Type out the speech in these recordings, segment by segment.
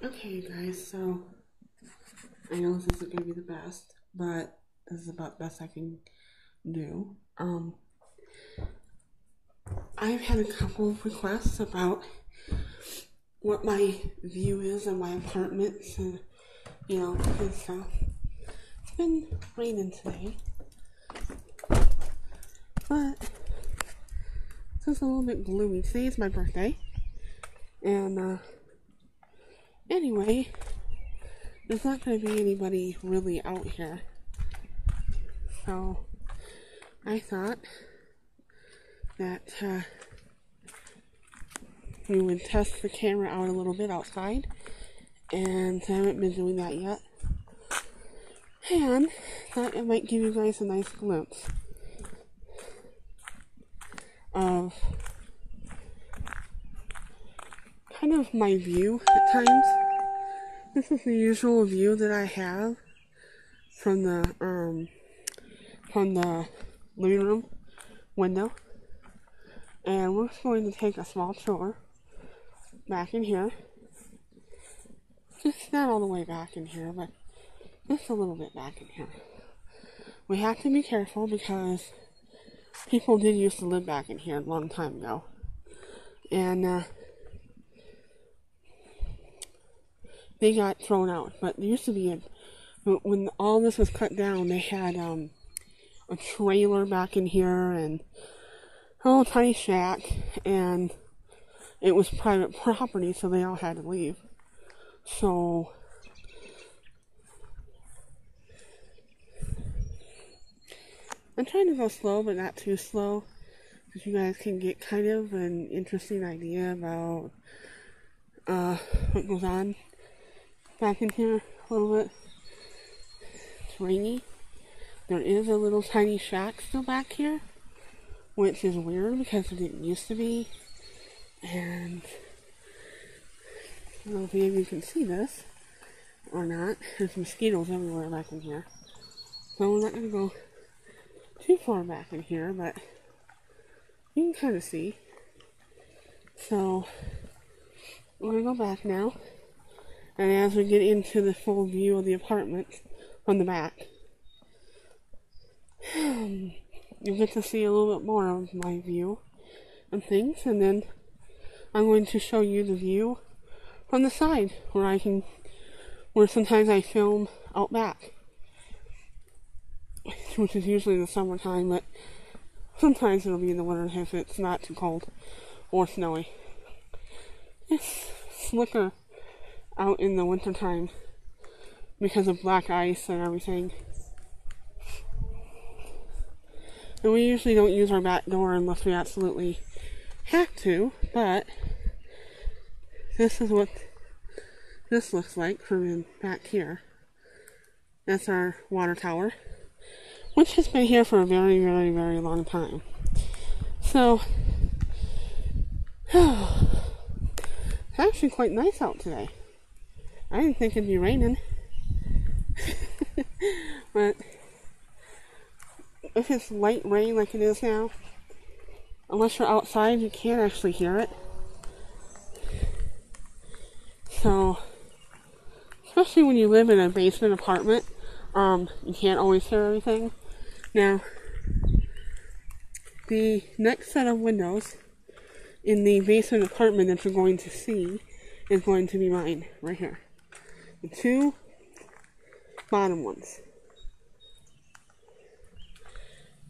Okay, guys, so I know this isn't gonna be the best, but this is about the best I can do. I've had a couple of requests about what my view is of my apartments and, and stuff. It's been raining today, but it's just a little bit gloomy. Today is my birthday, and, anyway, there's not going to be anybody really out here. So, I thought that we would test the camera out a little bit outside, and I haven't been doing that yet. And thought it might give you guys a nice glimpse of kind of my view at times. This is the usual view that I have from the living room window. And we're just going to take a small tour back in here. Just not all the way back in here, but just a little bit back in here. We have to be careful because people did used to live back in here a long time ago. And they got thrown out. But there used to be when all this was cut down, they had a trailer back in here and a little tiny shack, and it was private property, so they all had to leave. So I'm trying to go slow, but not too slow, so you guys can get kind of an interesting idea about what goes on back in here a little bit. It's rainy. There is a little tiny shack still back here, which is weird because it didn't used to be. And I don't know if any of you can see this or not. There's mosquitoes everywhere back in here. So we're not going to go too far back in here, but you can kind of see. So we're going to go back now. And as we get into the full view of the apartment from the back, you'll get to see a little bit more of my view and things, and then I'm going to show you the view from the side where sometimes I film out back, which is usually in the summertime, but sometimes it'll be in the winter if it's not too cold or snowy. It's slicker out in the wintertime because of black ice and everything. And we usually don't use our back door unless we absolutely have to, but this is what this looks like from back here. That's our water tower, which has been here for a very, very, very long time. So, it's actually quite nice out today. I didn't think it'd be raining. But if it's light rain like it is now, unless you're outside, you can't actually hear it. So, especially when you live in a basement apartment, you can't always hear everything. Now, the next set of windows in the basement apartment that you're going to see is going to be mine, right here. The two bottom ones.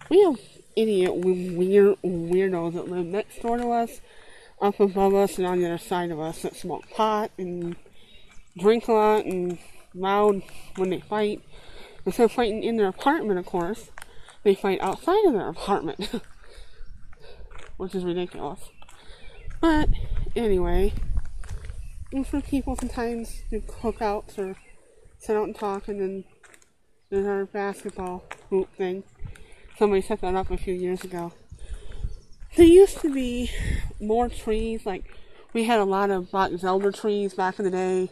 We have weirdos that live next door to us, up above us, and on the other side of us that smoke pot and drink a lot and loud when they fight. Instead of fighting in their apartment, of course, they fight outside of their apartment, which is ridiculous. But anyway, and for people sometimes do cookouts or sit out and talk, and then there's our basketball hoop thing. Somebody set that up a few years ago. There used to be more trees, like we had a lot of box elder trees back in the day,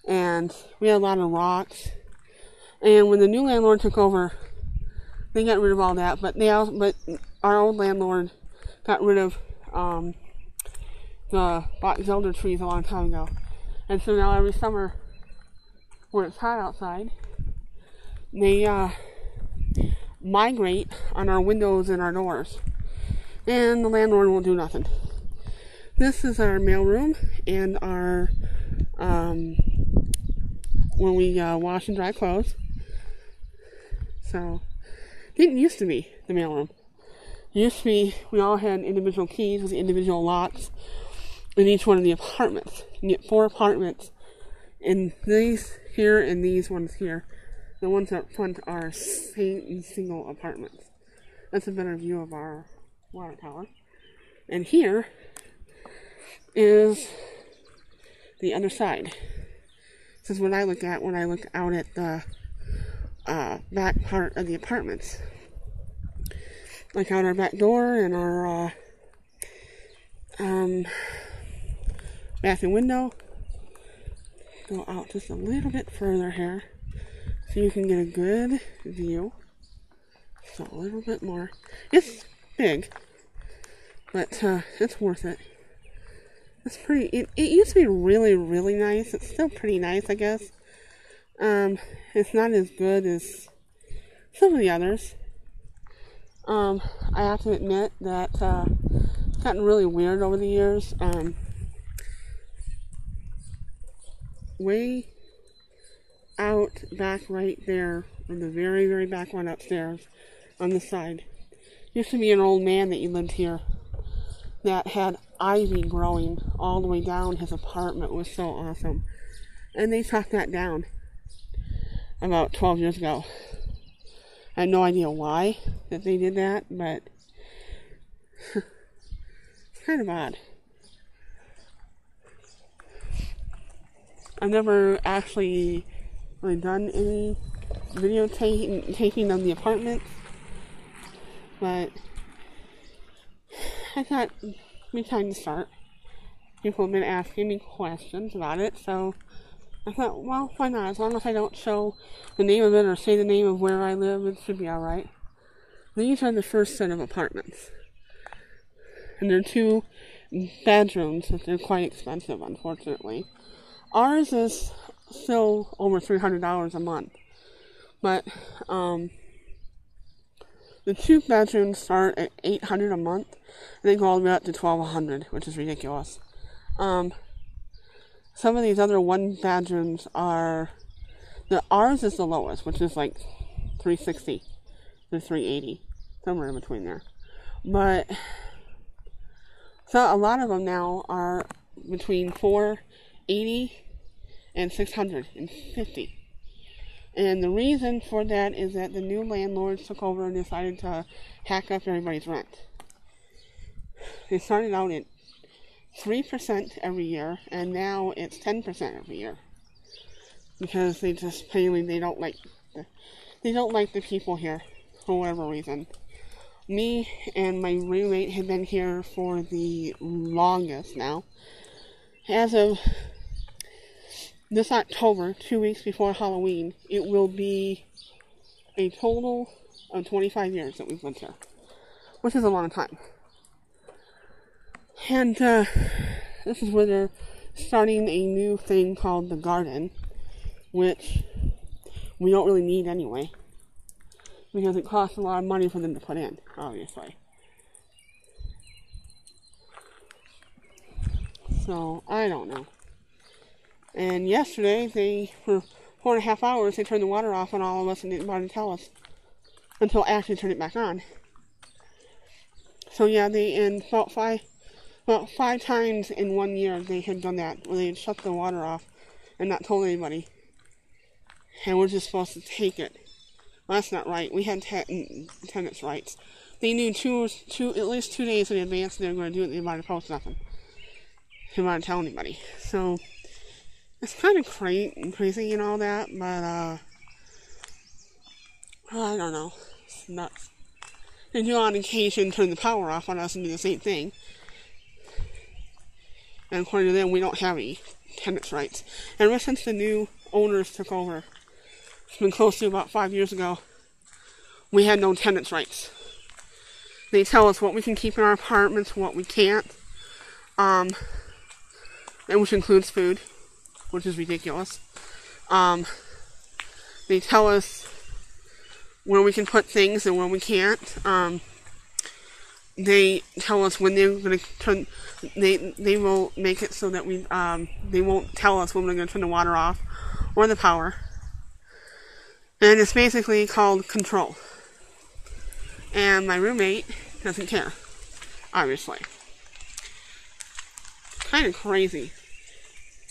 and we had a lot of rocks. And when the new landlord took over, they got rid of all that, but our old landlord got rid of the box elder trees a long time ago. And so now every summer, when it's hot outside, they migrate on our windows and our doors. And the landlord won't do nothing. This is our mailroom and our, when we wash and dry clothes. So, it didn't used to be the mailroom. It used to be, we all had individual keys with individual locks in each one of the apartments. You get 4 apartments, and these here and these ones here. The ones up front are single apartments. That's a better view of our water tower. And here is the other side. This is what I look at when I look out at the back part of the apartments. Like out our back door and our bathroom window. Go out just a little bit further here so you can get a good view. So a little bit more. It's big, but it's worth it. It's pretty. It used to be really, really nice. It's still pretty nice, I guess. It's not as good as some of the others. I have to admit that it's gotten really weird over the years. Way out back right there, in the very, very back one upstairs on the side, used to be an old man that lived here that had ivy growing all the way down his apartment. It was so awesome. And they took that down about 12 years ago. I had no idea why that they did that, but it's kind of odd. I've never actually really done any videotaping of the apartments, but I thought it'd be time to start. People have been asking me questions about it, so I thought, well, why not? As long as I don't show the name of it or say the name of where I live, it should be alright. These are the first set of apartments. And they're 2 bedrooms, but they're quite expensive, unfortunately. Ours is still over $300 a month. But, the 2 bedrooms start at $800 a month, and they go all the way up to $1,200, which is ridiculous. Some of these other 1 bedrooms are, ours is the lowest, which is like $360 to $380, somewhere in between there. But, so a lot of them now are between $480 and $650. And the reason for that is that the new landlords took over and decided to hack up everybody's rent. They started out at 3% every year, and now it's 10% every year. Because they just plainly, they don't like the people here, for whatever reason. Me and my roommate have been here for the longest now. As of this October, 2 weeks before Halloween, it will be a total of 25 years that we've lived here, which is a long time. And this is where they're starting a new thing called the garden, which we don't really need anyway, because it costs a lot of money for them to put in, obviously. So, I don't know. And yesterday, for 4.5 hours, they turned the water off on all of us and didn't bother to tell us until after they turned it back on. So yeah, about five times in 1 year they had done that, where they had shut the water off and not told anybody. And we're just supposed to take it. Well, that's not right. We had tenants' rights. They knew at least 2 days in advance they were going to do it. They might have posted nothing. They might have tell anybody. So it's kind of crazy and all that, but I don't know. It's nuts. They do on occasion turn the power off on us and do the same thing. And according to them, we don't have any tenants' rights. And ever since the new owners took over, it's been close to about 5 years ago, we had no tenants' rights. They tell us what we can keep in our apartments, what we can't, and which includes food. which is ridiculous. They tell us where we can put things and where we can't. They tell us when they're going to turn. They will make it so that they won't tell us when we're going to turn the water off or the power. And it's basically called control. And my roommate doesn't care, obviously. Kind of crazy.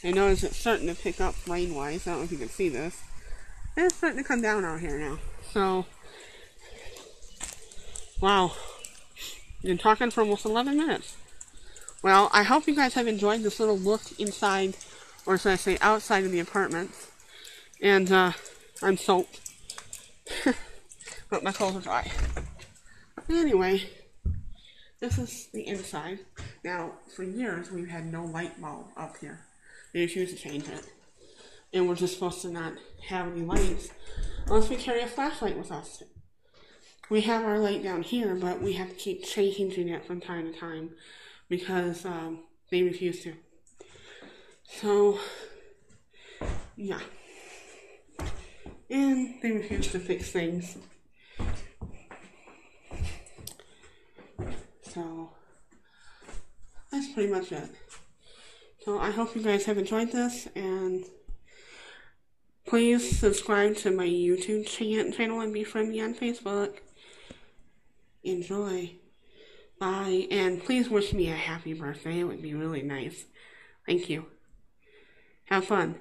I notice it's starting to pick up rain-wise. I don't know if you can see this. And it's starting to come down out here now. So, wow. Been talking for almost 11 minutes. Well, I hope you guys have enjoyed this little look inside, or should I say outside of the apartment. And I'm soaked. But my clothes are dry. Anyway, this is the inside. Now, for years, we've had no light bulb up here. They refuse to change it. And we're just supposed to not have any lights unless we carry a flashlight with us. We have our light down here, but we have to keep changing it from time to time because they refuse to. So, yeah. And they refuse to fix things. So, that's pretty much it. So, I hope you guys have enjoyed this, and please subscribe to my YouTube channel and befriend me on Facebook. Enjoy. Bye. And please wish me a happy birthday. It would be really nice. Thank you. Have fun.